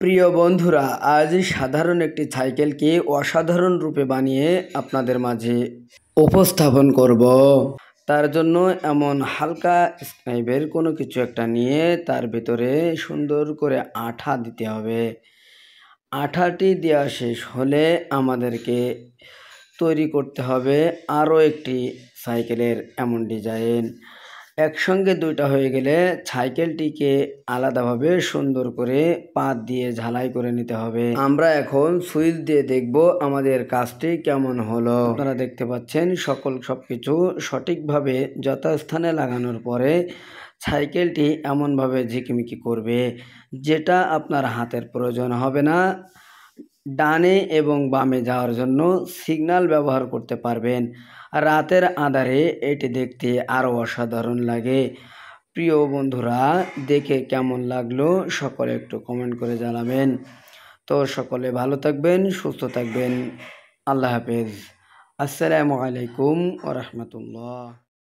প্রিয় বন্ধুরা, আজ সাধারণ একটি সাইকেলকে অসাধারণ রূপে বানিয়ে আপনাদের মাঝে উপস্থাপন করব। তার জন্য এমন হালকা স্নাইবের কোনো কিছু একটা নিয়ে তার ভিতরে সুন্দর করে আঠা দিতে হবে। আঠাটি দেওয়া শেষ হলে আমাদেরকে তৈরি করতে হবে আরও একটি সাইকেলের এমন ডিজাইন। একসঙ্গে দুইটা হয়ে গেলে সাইকেলটিকে আলাদাভাবে সুন্দর করে পাত দিয়ে ঝালাই করে নিতে হবে। আমরা এখন সুইচ দিয়ে দেখব আমাদের কাজটি কেমন হলো। আপনারা দেখতে পাচ্ছেন সবকিছু সঠিকভাবে যথাস্থানে লাগানোর পরে সাইকেলটি এমনভাবে ঝিকিমিকি করবে যেটা আপনার হাতের প্রয়োজন হবে না। ডানে এবং বামে যাওয়ার জন্য সিগন্যাল ব্যবহার করতে পারবেন। রাতের আঁধারে এটি দেখতে আরও অসাধারণ লাগে। প্রিয় বন্ধুরা, দেখে কেমন লাগলো সকলে একটু কমেন্ট করে জানাবেন। তো সকলে ভালো থাকবেন, সুস্থ থাকবেন। আল্লাহ হাফেজ। আসসালামু আলাইকুম ওয়া রাহমাতুল্লাহ।